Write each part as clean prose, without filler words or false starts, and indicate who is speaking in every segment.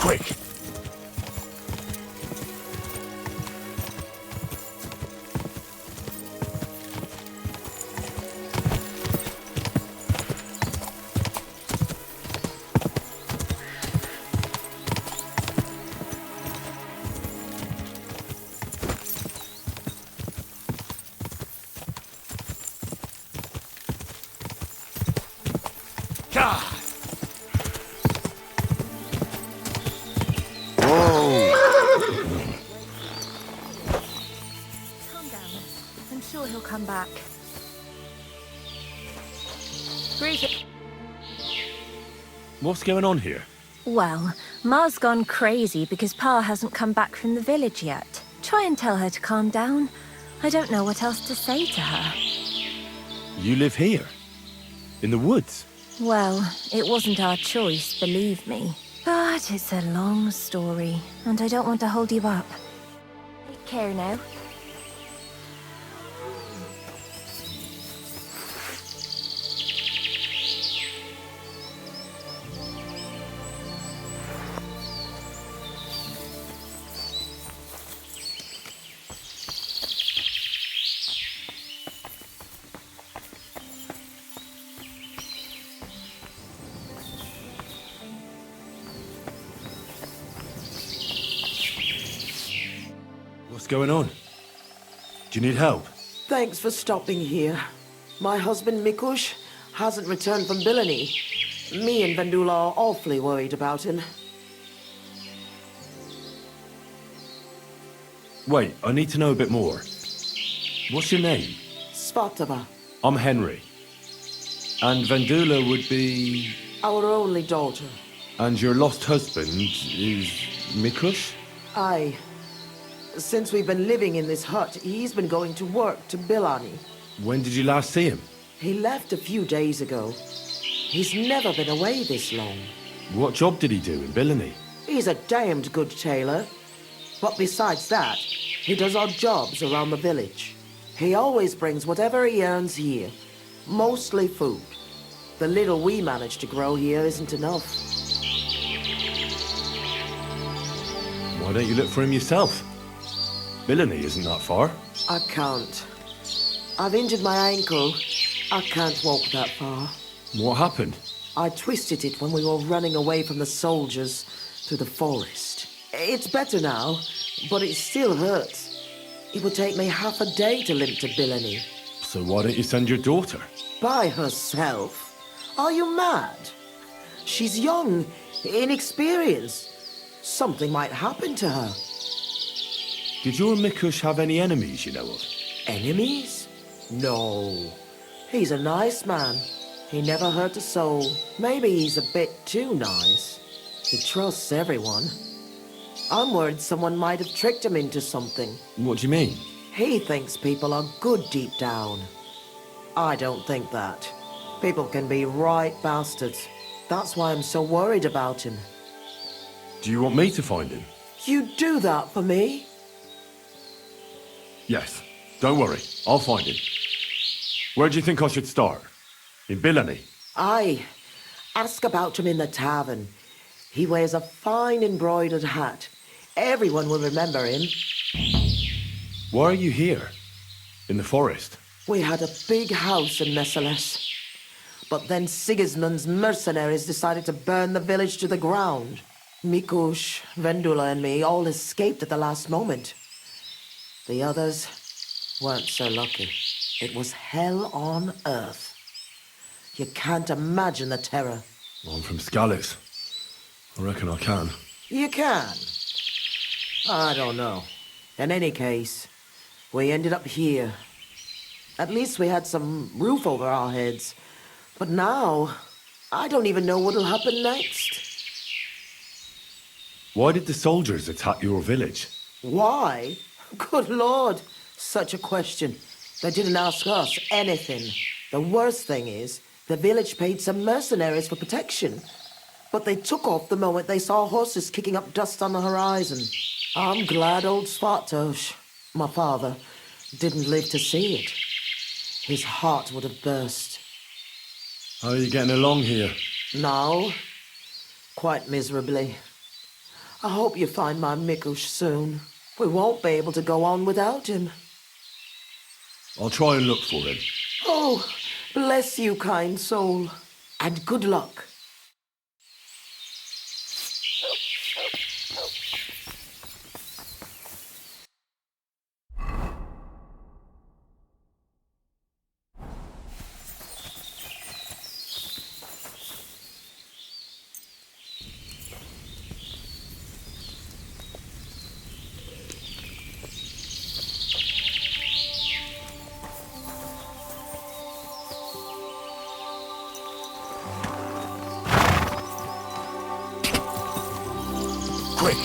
Speaker 1: quick! God!
Speaker 2: Calm down. I'm sure he'll come back. Greetings.
Speaker 1: What's going on here?
Speaker 2: Well, Ma's gone crazy because Pa hasn't come back from the village yet. Try and tell her to calm down. I don't know what else to say to her.
Speaker 1: You live here? In the woods?
Speaker 2: Well, it wasn't our choice, believe me. But it's a long story, and I don't want to hold you up. Take care now.
Speaker 1: What's going on? Do you need help?
Speaker 3: Thanks for stopping here. My husband Mikush hasn't returned from Bilani. Me and Vendula are awfully worried about him.
Speaker 1: Wait, I need to know a bit more. What's your name?
Speaker 3: Svatava,
Speaker 1: I'm Henry. And Vendula would be...
Speaker 3: our only daughter.
Speaker 1: And your lost husband is... Mikush?
Speaker 3: Aye. Since we've been living in this hut, he's been going to work to Bilani.
Speaker 1: When did you last see him?
Speaker 3: He left a few days ago. He's never been away this long.
Speaker 1: What job did he do in Bilani?
Speaker 3: He's a damned good tailor. But besides that, he does odd jobs around the village. He always brings whatever he earns here. Mostly food. The little we manage to grow here isn't enough.
Speaker 1: Why don't you look for him yourself? Bilani isn't that far.
Speaker 3: I can't. I've injured my ankle. I can't walk that far.
Speaker 1: What happened?
Speaker 3: I twisted it when we were running away from the soldiers through the forest. It's better now, but it still hurts. It would take me half a day to limp to Bilani.
Speaker 1: So why don't you send your daughter?
Speaker 3: By herself? Are you mad? She's young, inexperienced. Something might happen to her.
Speaker 1: Did your Mikush have any enemies you know of?
Speaker 3: Enemies? No. He's a nice man. He never hurt a soul. Maybe he's a bit too nice. He trusts everyone. I'm worried someone might have tricked him into something.
Speaker 1: What do you mean?
Speaker 3: He thinks people are good deep down. I don't think that. People can be right bastards. That's why I'm so worried about him.
Speaker 1: Do you want me to find him?
Speaker 3: You'd do that for me?
Speaker 1: Yes. Don't worry. I'll find him. Where do you think I should start? In Bilani?
Speaker 3: Aye. Ask about him in the tavern. He wears a fine embroidered hat. Everyone will remember him.
Speaker 1: Why are you here? In the forest?
Speaker 3: We had a big house in Messales. But then Sigismund's mercenaries decided to burn the village to the ground. Mikush, Vendula and me all escaped at the last moment. The others weren't so lucky. It was hell on earth. You can't imagine the terror.
Speaker 1: I'm from Scallis. I reckon I can.
Speaker 3: You can. I don't know. In any case, we ended up here. At least we had some roof over our heads. But now, I don't even know what'll happen next.
Speaker 1: Why did the soldiers attack your village?
Speaker 3: Why? Good Lord, such a question. They didn't ask us anything. The worst thing is, the village paid some mercenaries for protection. But they took off the moment they saw horses kicking up dust on the horizon. I'm glad old Svartosh, my father, didn't live to see it. His heart would have burst.
Speaker 1: How are you getting along here?
Speaker 3: Now, quite miserably. I hope you find my Mikush soon. We won't be able to go on without him.
Speaker 1: I'll try and look for him.
Speaker 3: Oh, bless you, kind soul. And good luck.
Speaker 1: Quick!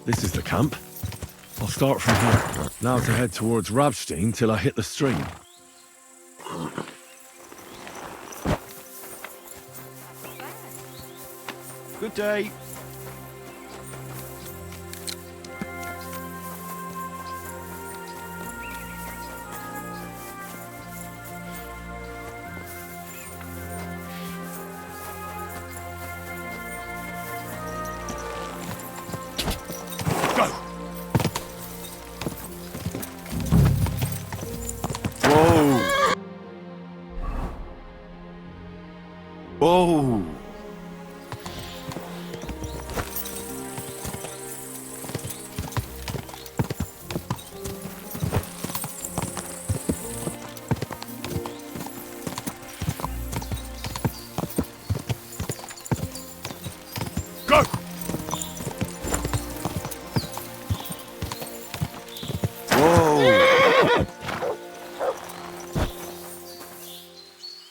Speaker 1: This is the camp. I'll start from here. Now to head towards Rabstein till I hit the stream. Good day. Go. Whoa. Whoa. Go! Whoa!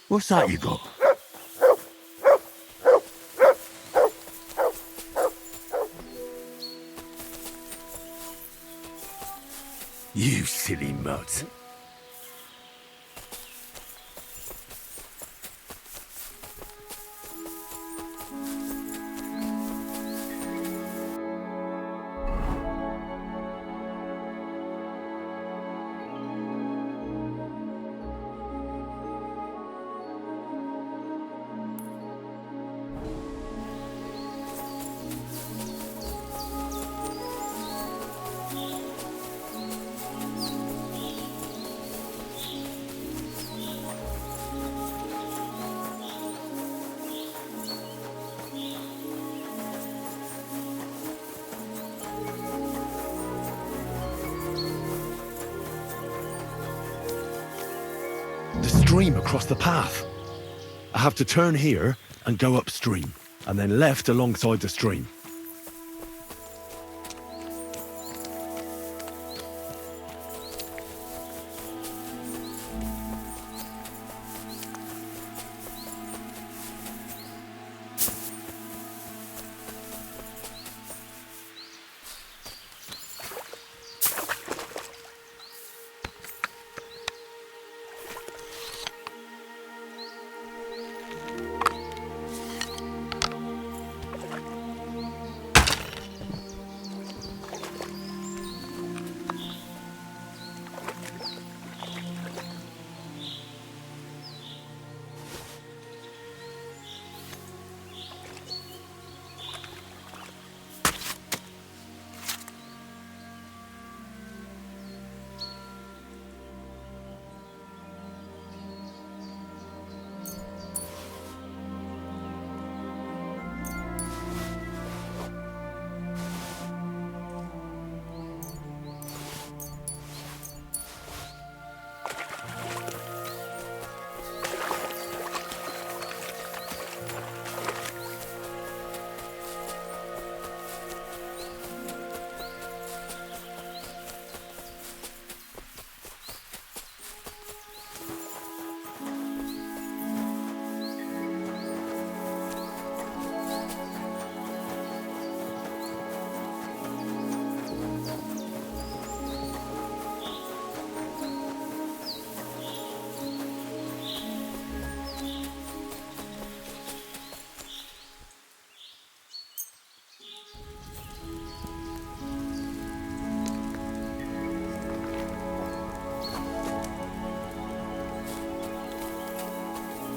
Speaker 1: What's that you got? You silly mutt. The stream across the path. I have to turn here and go upstream, and then left alongside the stream.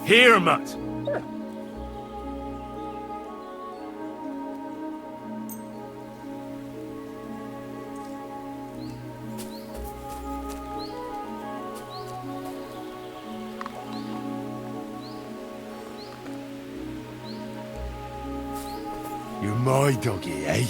Speaker 1: Here, Mutt. You're my doggy, eh?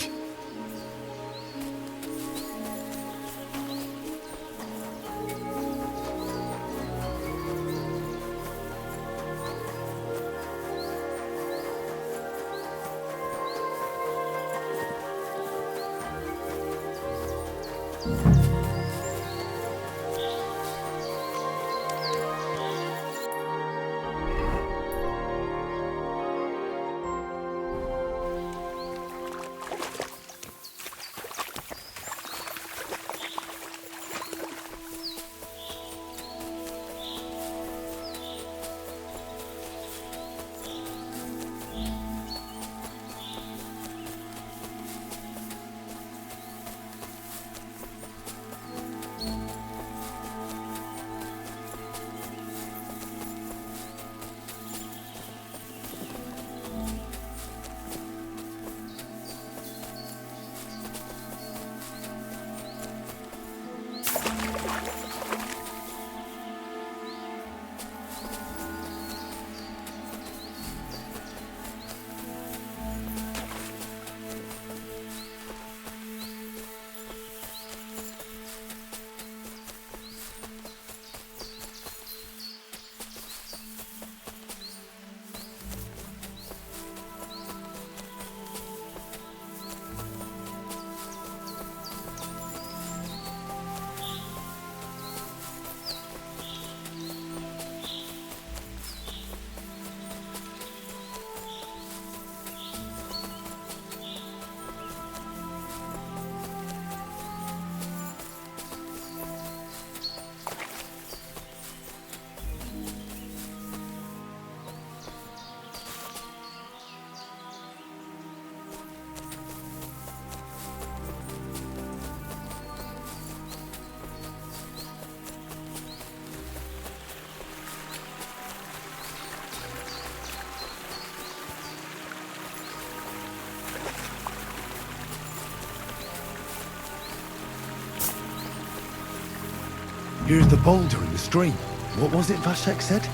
Speaker 1: Here's the boulder in the stream. What was it Vashek said?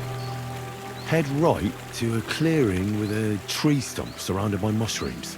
Speaker 1: Head right to a clearing with a tree stump surrounded by mushrooms.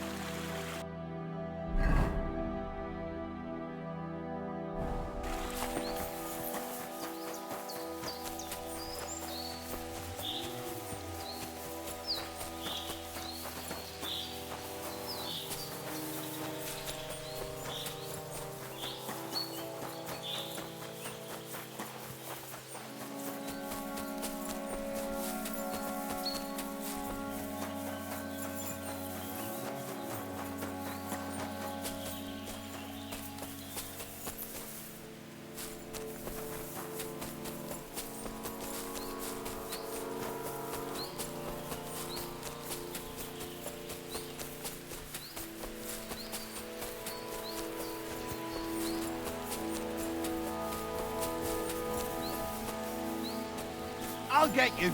Speaker 4: I'll get you.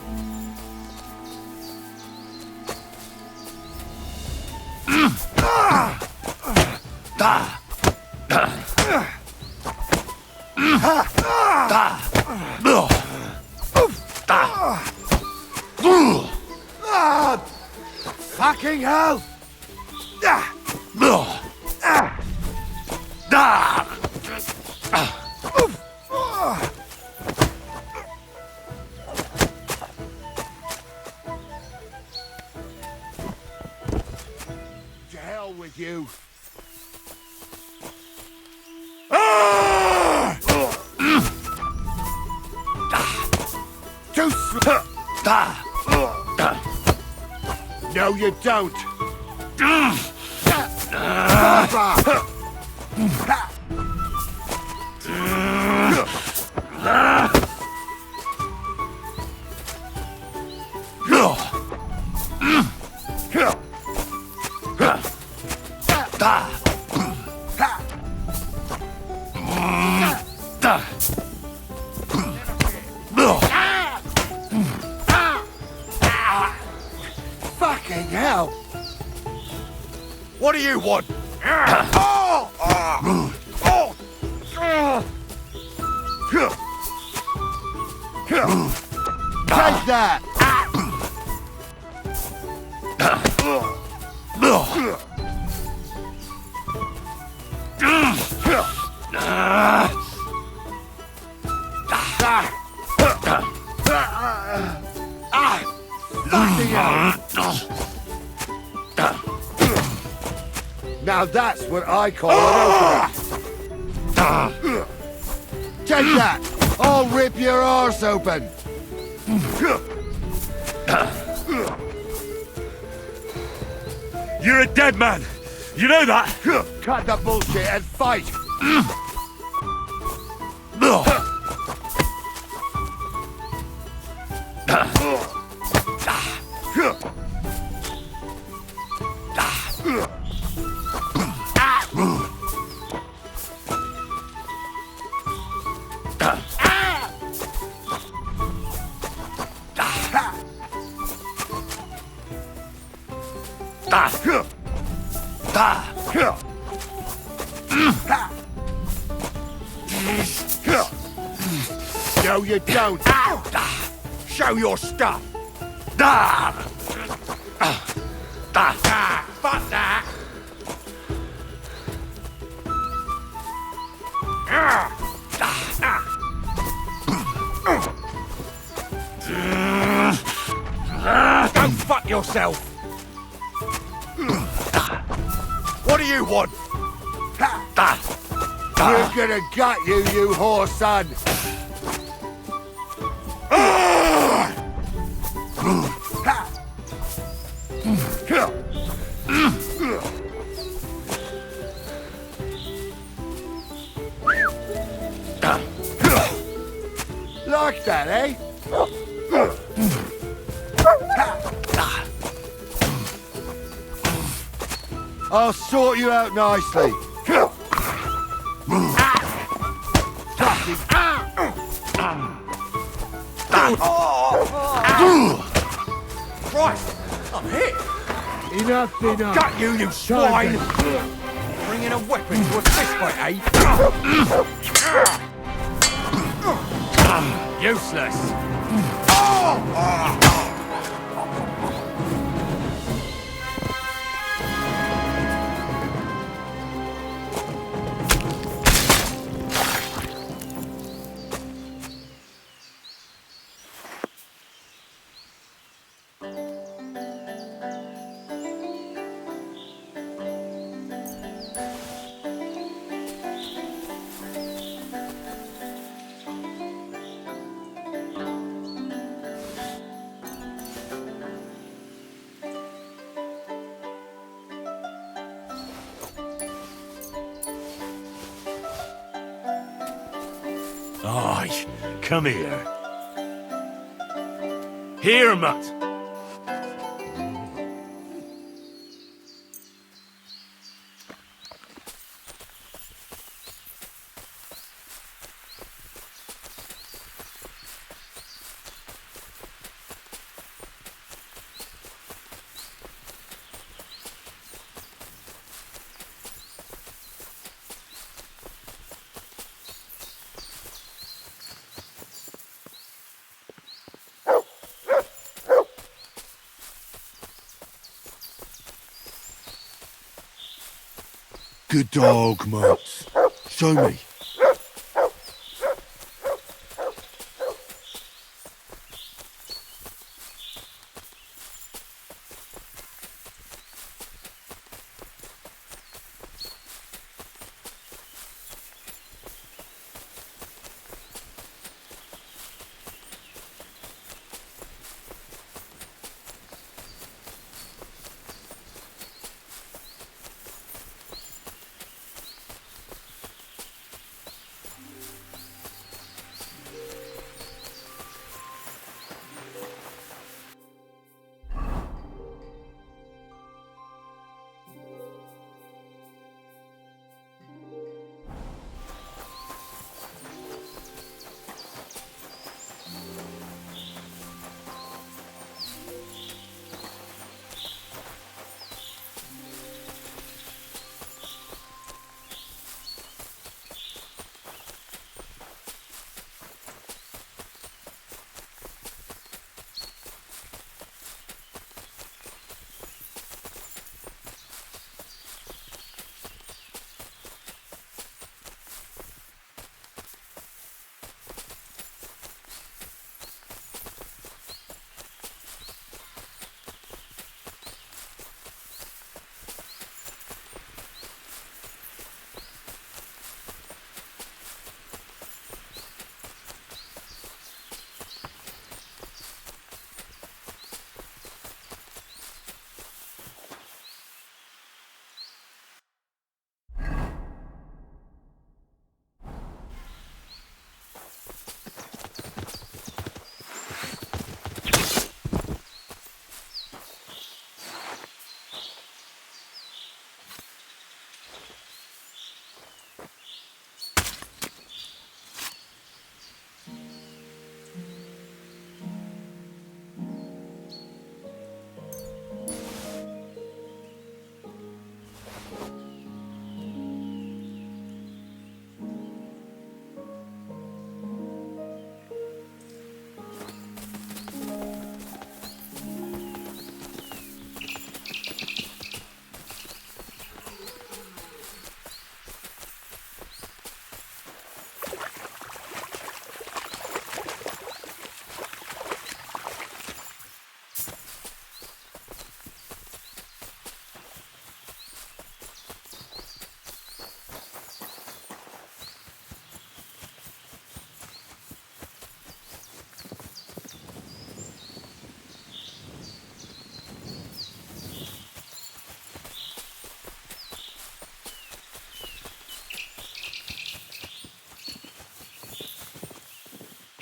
Speaker 1: Fucking hell!
Speaker 4: To hell with you. Too slow. No, you don't. Fucking hell!
Speaker 5: What do you want?
Speaker 4: Take that! Now that's what I call an opener. Take that! I'll rip your arse open!
Speaker 5: You're a dead man. You know that?
Speaker 4: Cut the bullshit and fight! No, you don't!
Speaker 5: Show your stuff. Fuck that. Go fuck yourself. What do you want?
Speaker 4: We're gonna gut you, you whore son! Like that, eh? I'll sort you out nicely.
Speaker 5: Christ, I'm hit.
Speaker 4: Enough, enough.
Speaker 5: Got you, you swine. Bringing a weapon to a fistfight, eh? Useless.
Speaker 1: Aye, come here. Here, Mutt. Good dog, Mutt. Show me.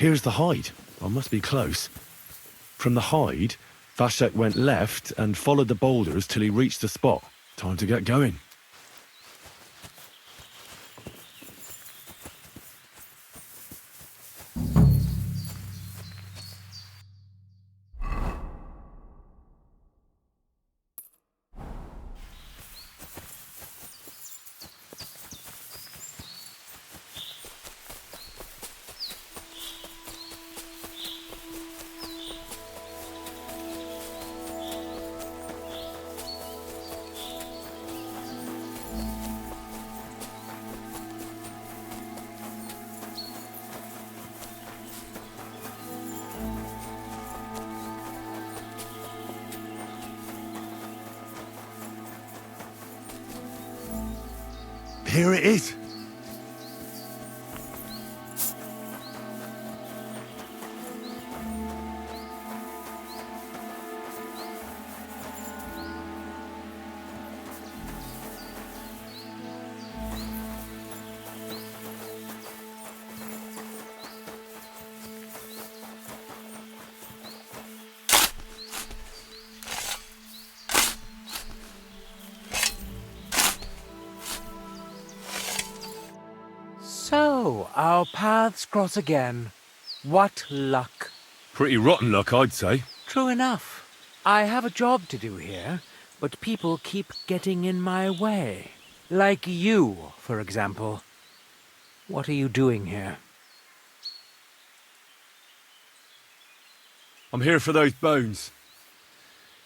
Speaker 1: Here's the hide. I must be close. From the hide, Vashek went left and followed the boulders till he reached the spot. Time to get going. Here it is.
Speaker 5: So, our paths cross again. What luck.
Speaker 1: Pretty rotten luck, I'd say.
Speaker 5: True enough. I have a job to do here, but people keep getting in my way. Like you, for example. What are you doing here?
Speaker 1: I'm here for those bones.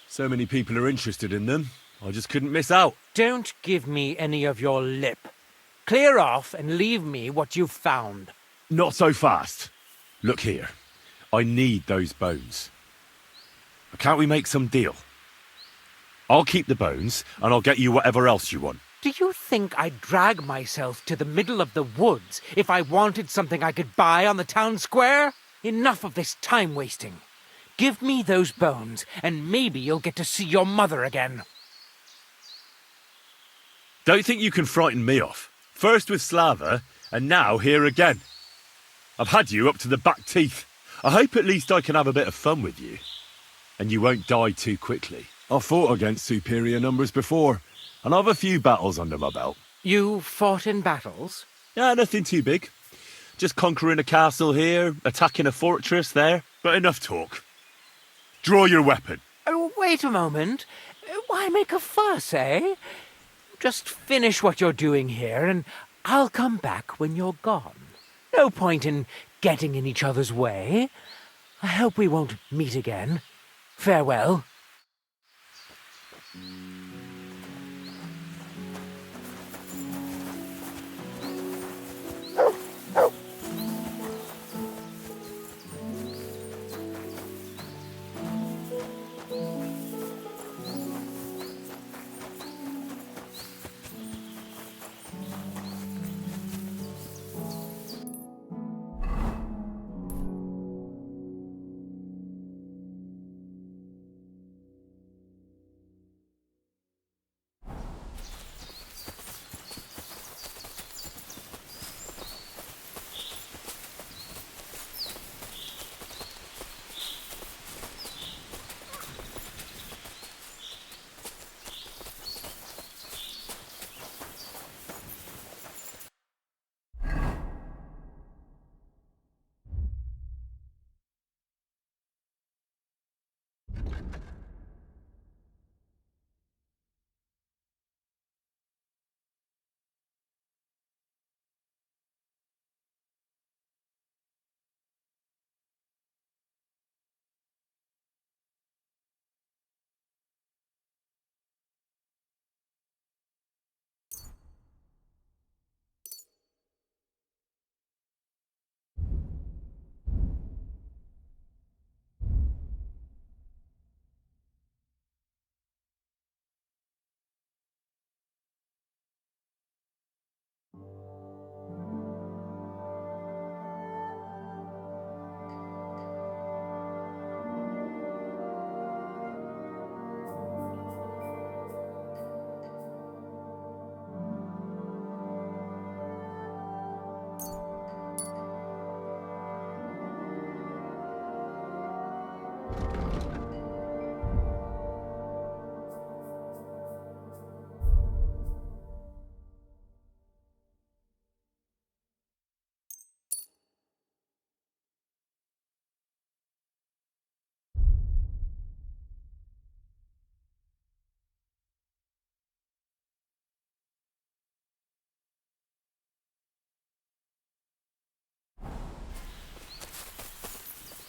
Speaker 1: So many people are interested in them, I just couldn't miss out.
Speaker 5: Don't give me any of your lip. Clear off and leave me what you've found.
Speaker 1: Not so fast. Look here. I need those bones. Can't we make some deal? I'll keep the bones, and I'll get you whatever else you want.
Speaker 5: Do you think I'd drag myself to the middle of the woods if I wanted something I could buy on the town square? Enough of this time wasting. Give me those bones, and maybe you'll get to see your mother again.
Speaker 1: Don't think you can frighten me off. First with Slava, and now here again. I've had you up to the back teeth. I hope at least I can have a bit of fun with you. And you won't die too quickly. I've fought against superior numbers before, and I've a few battles under my belt.
Speaker 5: You fought in battles?
Speaker 1: Yeah, nothing too big. Just conquering a castle here, attacking a fortress there, but enough talk. Draw your weapon.
Speaker 5: Oh, wait a moment. Why make a fuss, eh? Just finish what you're doing here, and I'll come back when you're gone. No point in getting in each other's way. I hope we won't meet again. Farewell.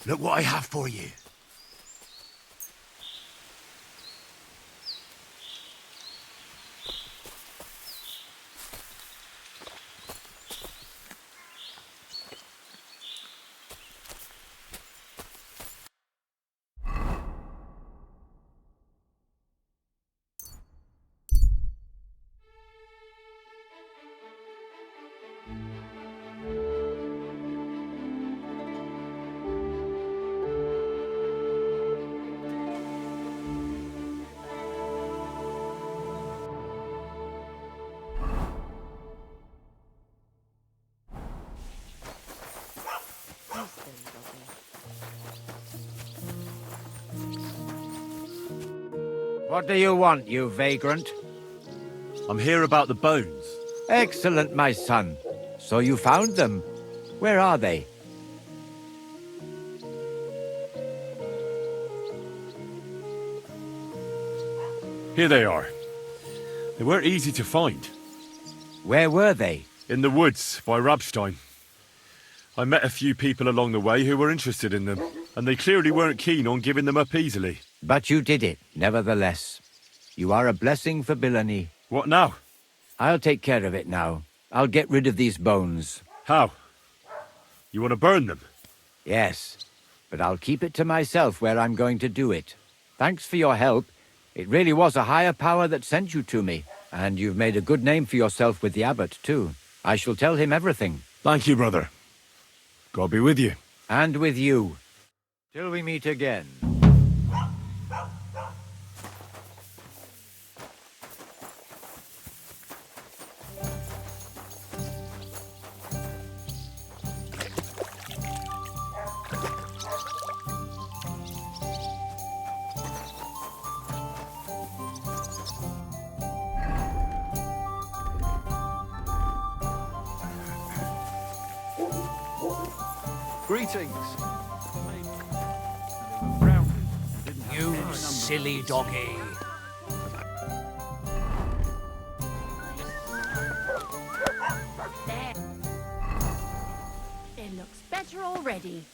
Speaker 4: Look what I have for you.
Speaker 6: What do you want, you vagrant?
Speaker 1: I'm here about the bones.
Speaker 6: Excellent, my son. So you found them. Where are they?
Speaker 1: Here they are. They weren't easy to find.
Speaker 6: Where were they?
Speaker 1: In the woods by Rabstein. I met a few people along the way who were interested in them, and they clearly weren't keen on giving them up easily.
Speaker 6: But you did it, nevertheless. You are a blessing for Billany.
Speaker 1: What now?
Speaker 6: I'll take care of it now. I'll get rid of these bones.
Speaker 1: How? You want to burn them?
Speaker 6: Yes, but I'll keep it to myself where I'm going to do it. Thanks for your help. It really was a higher power that sent you to me. And you've made a good name for yourself with the abbot, too. I shall tell him everything.
Speaker 1: Thank you, brother. God be with you.
Speaker 6: And with you. Till we meet again.
Speaker 7: Greetings.
Speaker 5: You silly doggy.
Speaker 2: There. It looks better already.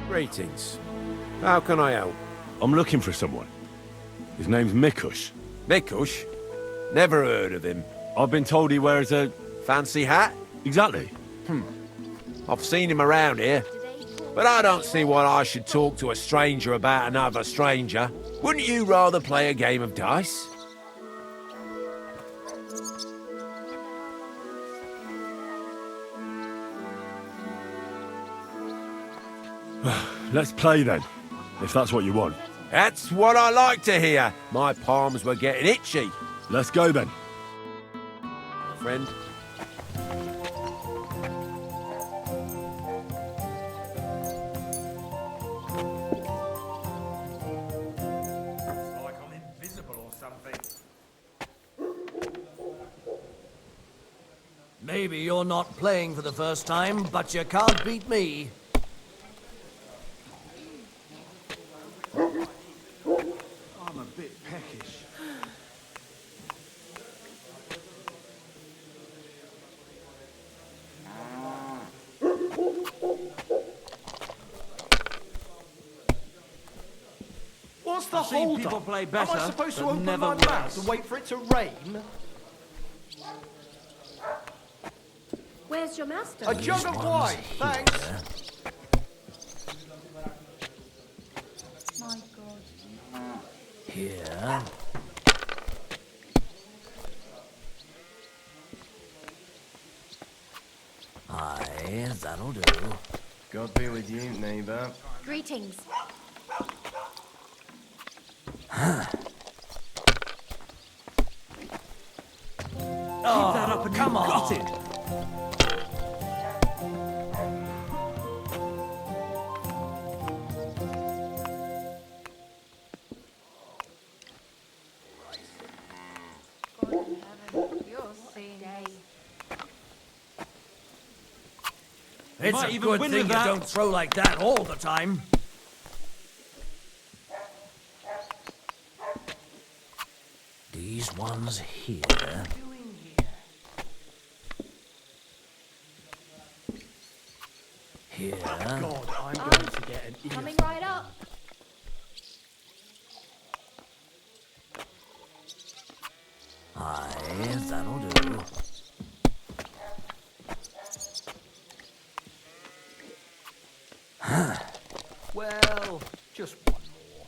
Speaker 7: Greetings. How can I help?
Speaker 1: I'm looking for someone. His name's Mikush.
Speaker 7: Mikush? Never heard of him.
Speaker 1: I've been told he wears a...
Speaker 7: Fancy hat?
Speaker 1: Exactly.
Speaker 7: I've seen him around here. But I don't see why I should talk to a stranger about another stranger. Wouldn't you rather play a game of dice?
Speaker 1: Let's play then, if that's what you want.
Speaker 7: That's what I like to hear. My palms were getting itchy.
Speaker 1: Let's go then.
Speaker 7: Friend.
Speaker 8: Like I'm invisible or something.
Speaker 9: Maybe you're not playing for the first time, but you can't beat me.
Speaker 8: I'm a bit peckish. What's the hold
Speaker 9: people
Speaker 8: up?
Speaker 9: play better,
Speaker 8: Am I supposed to
Speaker 9: but
Speaker 8: open
Speaker 9: never
Speaker 8: my mouth
Speaker 9: worse.
Speaker 8: and wait for it to rain?
Speaker 2: Where's your master?
Speaker 8: A jug of wine, thanks.
Speaker 2: My God.
Speaker 9: Here. Aye, that'll do.
Speaker 10: God be with you, neighbour.
Speaker 2: Greetings.
Speaker 9: Keep that up and come on. Got it. It's a good thing you don't throw like that all the time. These ones here. Here.
Speaker 8: God, I'm going to get an ear.
Speaker 2: Coming right up.
Speaker 9: Aye, that'll do.
Speaker 8: Well, just one more.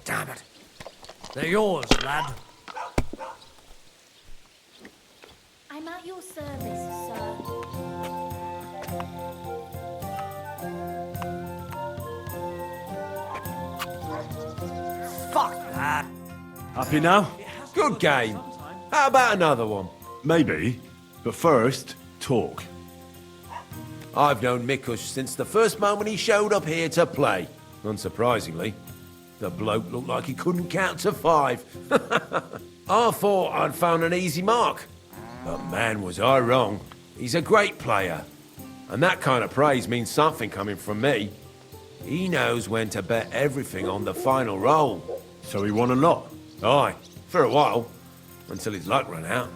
Speaker 9: Damn it. They're yours, lad.
Speaker 2: I'm at your service, sir.
Speaker 9: Fuck that.
Speaker 1: Happy now?
Speaker 7: Good game. How about another one?
Speaker 1: Maybe. But first, talk.
Speaker 7: I've known Mikush since the first moment he showed up here to play. Unsurprisingly. The bloke looked like he couldn't count to 5. I thought I'd found an easy mark. But man, was I wrong. He's a great player. And that kind of praise means something coming from me. He knows when to bet everything on the final roll.
Speaker 1: So he won a lot?
Speaker 7: Aye, for a while. Until his luck ran out.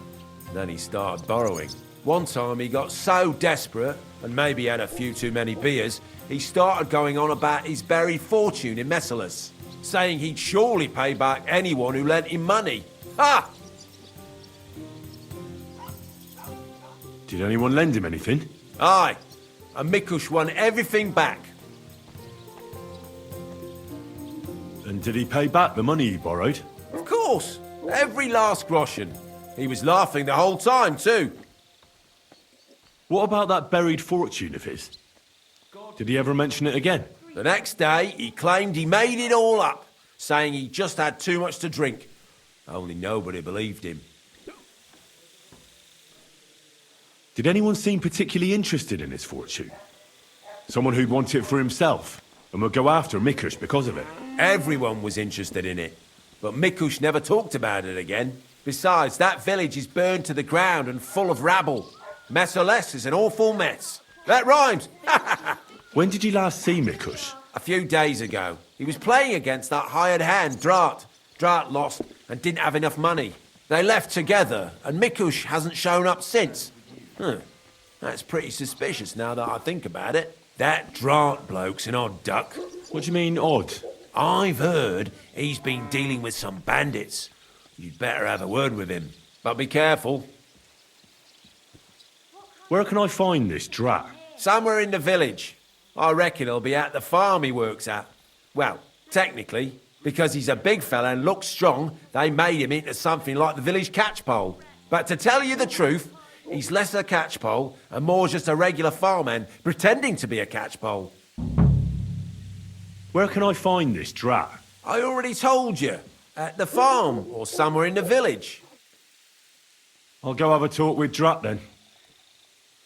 Speaker 7: Then he started borrowing. One time he got so desperate, and maybe had a few too many beers, he started going on about his buried fortune in Messalis, saying he'd surely pay back anyone who lent him money. Ha!
Speaker 1: Did anyone lend him anything?
Speaker 7: Aye, and Mikush won everything back.
Speaker 1: And did he pay back the money he borrowed?
Speaker 7: Of course, every last groschen. He was laughing the whole time, too.
Speaker 1: What about that buried fortune of his? Did he ever mention it again?
Speaker 7: The next day, he claimed he made it all up, saying he just had too much to drink. Only nobody believed him.
Speaker 1: Did anyone seem particularly interested in his fortune? Someone who'd want it for himself and would go after Mikush because of it?
Speaker 7: Everyone was interested in it, but Mikush never talked about it again. Besides, that village is burned to the ground and full of rabble. Messalis is an awful mess. That rhymes!
Speaker 1: When did you last see Mikush?
Speaker 7: A few days ago. He was playing against that hired hand, Drat. Drat lost and didn't have enough money. They left together, and Mikush hasn't shown up since. That's pretty suspicious now that I think about it. That Drat bloke's an odd duck.
Speaker 1: What do you mean, odd?
Speaker 7: I've heard he's been dealing with some bandits. You'd better have a word with him. But be careful.
Speaker 1: Where can I find this Drat?
Speaker 7: Somewhere in the village. I reckon he'll be at the farm he works at. Well, technically, because he's a big fella and looks strong, they made him into something like the village catchpole. But to tell you the truth, he's less a catchpole and more just a regular farmhand pretending to be a catchpole.
Speaker 1: Where can I find this Drat?
Speaker 7: I already told you. At the farm or somewhere in the village.
Speaker 1: I'll go have a talk with Drat then.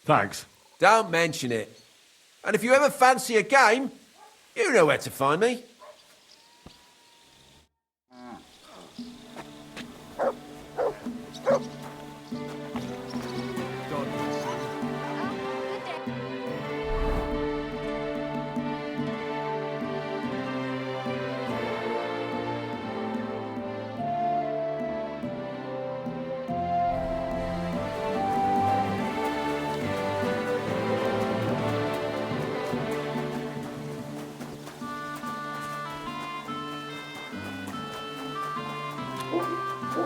Speaker 1: Thanks.
Speaker 7: Don't mention it. And if you ever fancy a game, you know where to find me.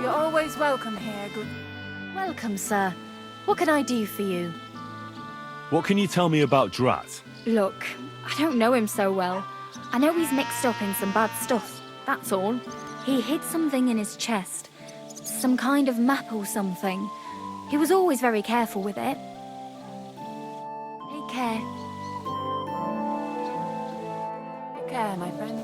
Speaker 2: You're always welcome here, good... Welcome, sir. What can I do for you?
Speaker 1: What can you tell me about Drat?
Speaker 11: Look, I don't know him so well. I know he's mixed up in some bad stuff, that's all. He hid something in his chest. Some kind of map or something. He was always very careful with it. Take care.
Speaker 2: Take care, my friend.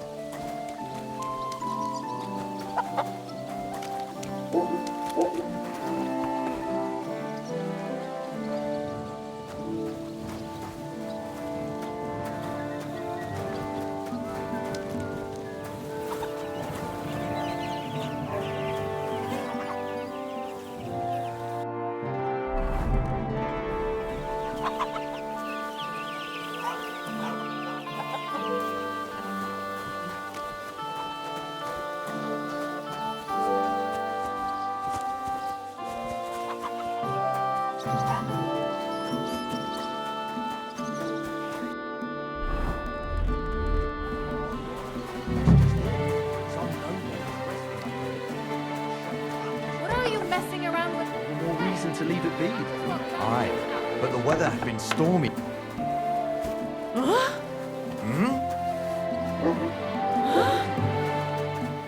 Speaker 10: to leave it be.
Speaker 12: Aye, but the weather had been stormy.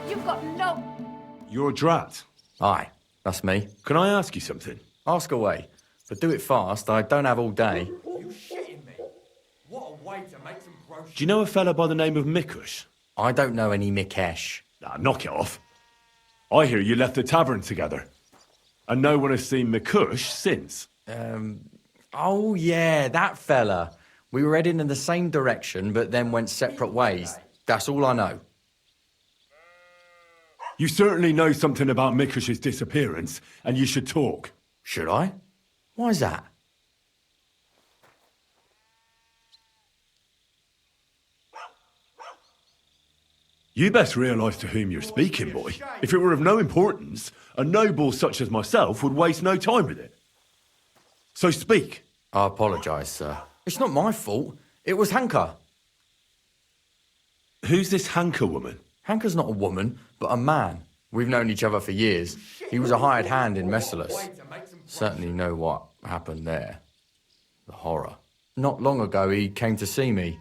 Speaker 11: You've got no...
Speaker 1: You're a drat.
Speaker 12: Aye, that's me.
Speaker 1: Can I ask you something?
Speaker 12: Ask away, but do it fast. I don't have all day.
Speaker 9: You shitting me? What a way to make some groceries.
Speaker 1: Do you know a fella by the name of Mikush?
Speaker 12: I don't know any Mikesh.
Speaker 1: Nah, knock it off. I hear you left the tavern together. And no one has seen Mikush since.
Speaker 12: Oh yeah, that fella. We were heading in the same direction, but then went separate ways. That's all I know.
Speaker 1: You certainly know something about Mikush's disappearance, and you should talk.
Speaker 12: Should I? Why's that?
Speaker 1: You best realise to whom you're speaking, boy. If it were of no importance, a noble such as myself would waste no time with it. So speak.
Speaker 12: I apologise, sir. It's not my fault. It was Hanka.
Speaker 1: Who's this Hanka woman?
Speaker 12: Hanka's not a woman, but a man. We've known each other for years. He was a hired hand in Messalus. Certainly know what happened there. The horror. Not long ago, he came to see me.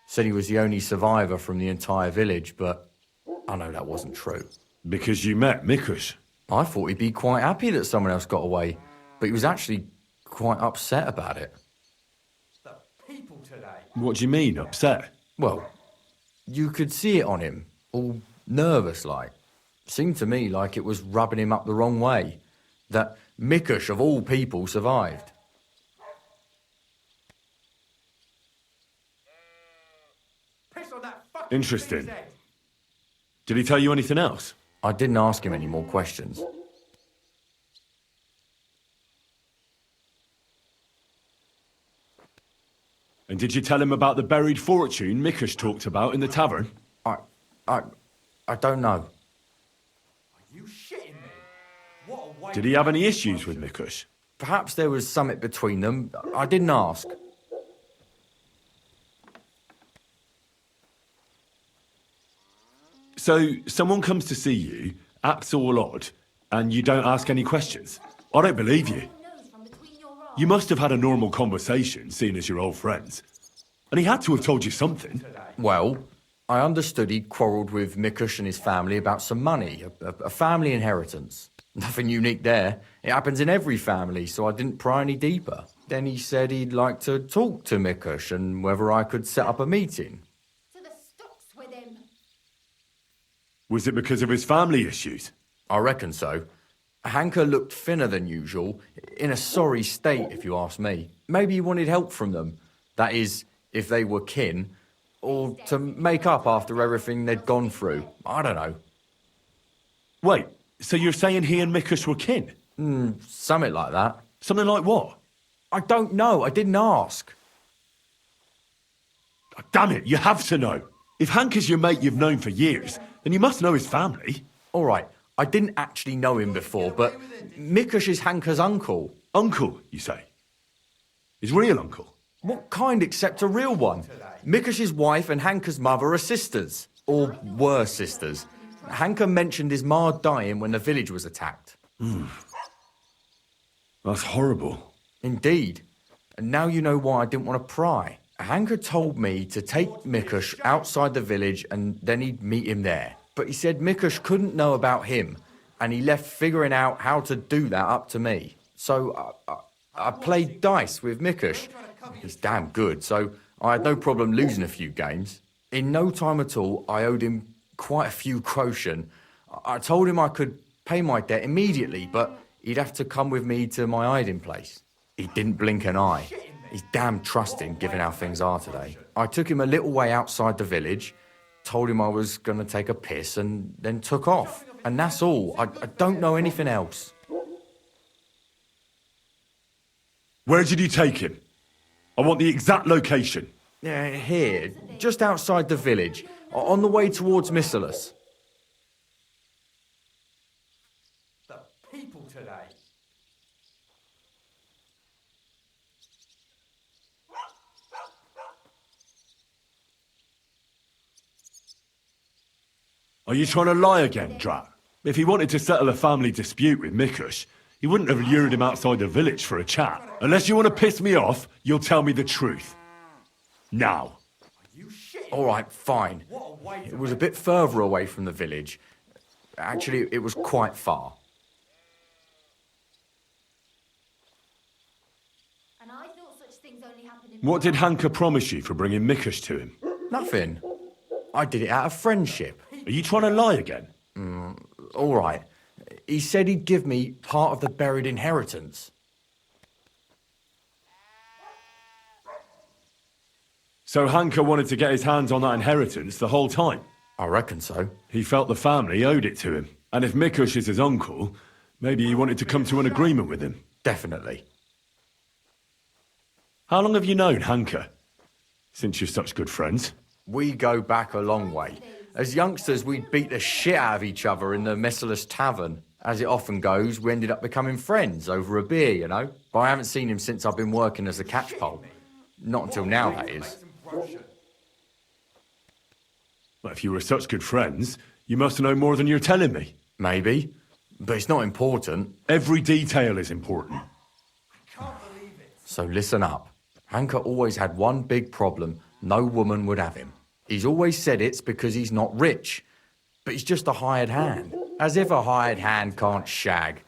Speaker 12: Said he was the only survivor from the entire village, but I know that wasn't true.
Speaker 1: Because you met Mikush?
Speaker 12: I thought he'd be quite happy that someone else got away, but he was actually quite upset about it.
Speaker 9: The people today.
Speaker 1: What do you mean, upset?
Speaker 12: Well, you could see it on him, all nervous like. Seemed to me like it was rubbing him up the wrong way. That Mikush, of all people, survived.
Speaker 1: Interesting. Did he tell you anything else?
Speaker 12: I didn't ask him any more questions.
Speaker 1: And did you tell him about the buried fortune Mikush talked about in the tavern?
Speaker 12: I don't know.
Speaker 9: Are you shitting me? What a way.
Speaker 1: Did he have any issues with Mikush?
Speaker 12: Perhaps there was something between them. I didn't ask.
Speaker 1: So, someone comes to see you, acts all odd, and you don't ask any questions? I don't believe you. You must have had a normal conversation, seeing as you're old friends. And he had to have told you something.
Speaker 12: Well, I understood he quarrelled with Mikush and his family about some money, a family inheritance. Nothing unique there. It happens in every family, so I didn't pry any deeper. Then he said he'd like to talk to Mikush and whether I could set up a meeting.
Speaker 11: To the stocks with him.
Speaker 1: Was it because of his family issues?
Speaker 12: I reckon so. Hanka looked thinner than usual, in a sorry state, if you ask me. Maybe he wanted help from them. That is, if they were kin, or to make up after everything they'd gone through. I don't know.
Speaker 1: Wait, so you're saying he and Mikush were kin?
Speaker 12: Something like that.
Speaker 1: Something like what?
Speaker 12: I don't know. I didn't ask.
Speaker 1: Oh, damn it, you have to know. If Hank is your mate you've known for years, then you must know his family.
Speaker 12: All right, I didn't actually know him before, but Mikush is Hanka's uncle.
Speaker 1: Uncle, you say? His real uncle?
Speaker 12: What kind except a real one? Mikush's wife and Hanka's mother are sisters. Or were sisters. Hanka mentioned his ma dying when the village was attacked.
Speaker 1: That's horrible.
Speaker 12: Indeed. And now you know why I didn't want to pry. Hanka told me to take Mikush outside the village and then he'd meet him there. But he said Mikush couldn't know about him, and he left figuring out how to do that up to me. So I played dice with Mikush. He's damn good, so I had no problem losing a few games. In no time at all, I owed him quite a few quotient. I told him I could pay my debt immediately, but he'd have to come with me to my hiding place. He didn't blink an eye. He's damn trusting, given how things are today. I took him a little way outside the village, told him I was going to take a piss, and then took off. And that's all. I don't know anything else.
Speaker 1: Where did you take him? I want the exact location.
Speaker 12: Here, just outside the village, on the way towards Missalus.
Speaker 9: The people today.
Speaker 1: Are you trying to lie again, Drat? If he wanted to settle a family dispute with Mikush, He wouldn't have lured him outside the village for a chat. Unless you want to piss me off, you'll tell me the truth. Now.
Speaker 12: All right, fine. It was a bit further away from the village. Actually, it was quite far.
Speaker 11: And I thought such things only happened in...
Speaker 1: What did Hanker promise you for bringing Mikush to him?
Speaker 12: Nothing. I did it out of friendship.
Speaker 1: Are you trying to lie again?
Speaker 12: All right. He said he'd give me part of the buried inheritance.
Speaker 1: So Hanker wanted to get his hands on that inheritance the whole time?
Speaker 12: I reckon so.
Speaker 1: He felt the family owed it to him. And if Mikush is his uncle, maybe he wanted to come to an agreement with him.
Speaker 12: Definitely.
Speaker 1: How long have you known Hanker? Since you're such good friends?
Speaker 12: We go back a long way. As youngsters, we'd beat the shit out of each other in the Merciless Tavern. As it often goes, we ended up becoming friends over a beer, you know? But I haven't seen him since I've been working as a catchpole. Not until now, that is.
Speaker 1: Well, if you were such good friends, you must know more than you're telling me.
Speaker 12: Maybe. But it's not important.
Speaker 1: Every detail is important.
Speaker 12: So listen up. Hanker always had one big problem. No woman would have him. He's always said it's because he's not rich. But he's just a hired hand. As if a hired hand can't shag.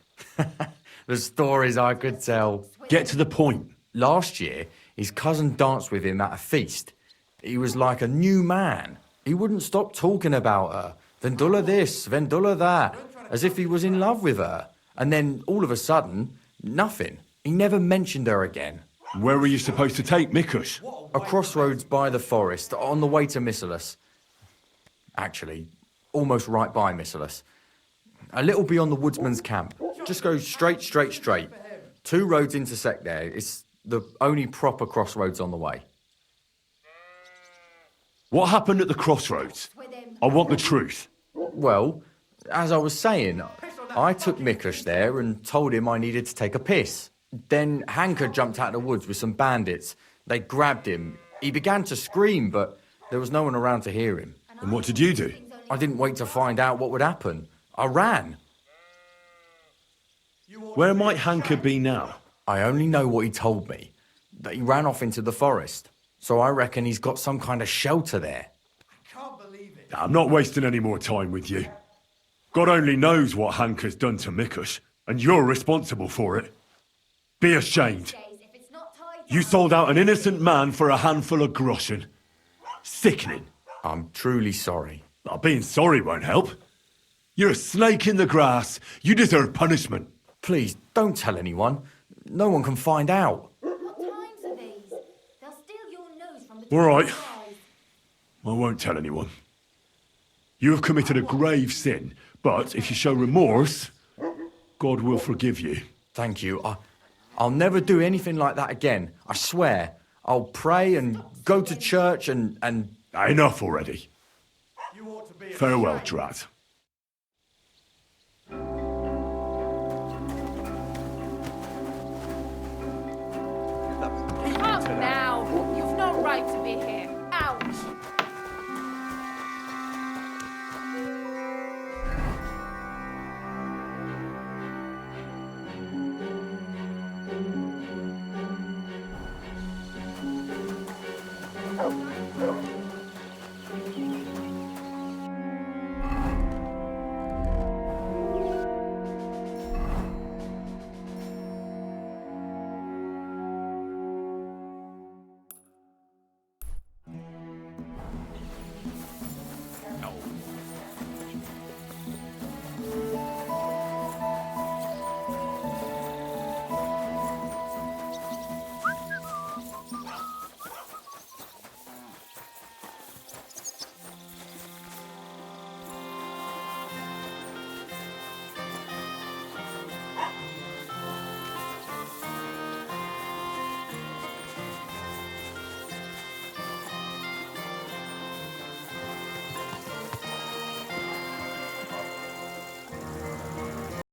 Speaker 12: The stories I could tell.
Speaker 1: Get to the point.
Speaker 12: Last year, his cousin danced with him at a feast. He was like a new man. He wouldn't stop talking about her. Vendula this, Vendula that. As if he was in love with her. And then, all of a sudden, nothing. He never mentioned her again.
Speaker 1: Where were you supposed to take Mikush?
Speaker 12: A crossroads by the forest, on the way to Missalus. Actually, almost right by Missalus. A little beyond the woodsman's camp. Just go straight. 2 roads intersect there. It's the only proper crossroads on the way.
Speaker 1: What happened at the crossroads? I want the truth.
Speaker 12: Well, as I was saying, I took Mikush there and told him I needed to take a piss. Then Hanker jumped out of the woods with some bandits. They grabbed him. He began to scream, but there was no one around to hear him.
Speaker 1: And what did you do?
Speaker 12: I didn't wait to find out what would happen. I ran.
Speaker 1: Where might Hanker be now?
Speaker 12: I only know what he told me. That he ran off into the forest. So I reckon he's got some kind of shelter there.
Speaker 1: I'm not wasting any more time with you. God only knows what Hanker's done to Mikush, and you're responsible for it. Be ashamed. You sold out an innocent man for a handful of groschen. Sickening.
Speaker 12: I'm truly sorry.
Speaker 1: But being sorry won't help. You're a snake in the grass. You deserve punishment.
Speaker 12: Please, don't tell anyone. No one can find out.
Speaker 11: What times are these? They'll steal your nose from the...
Speaker 1: All right. I won't tell anyone. You have committed a grave sin, but if you show remorse, God will forgive you.
Speaker 12: Thank you. I'll never do anything like that again. I swear. I'll pray and go to church and...
Speaker 1: Enough already. Farewell, Drat.
Speaker 13: Come now. You've no right to be here.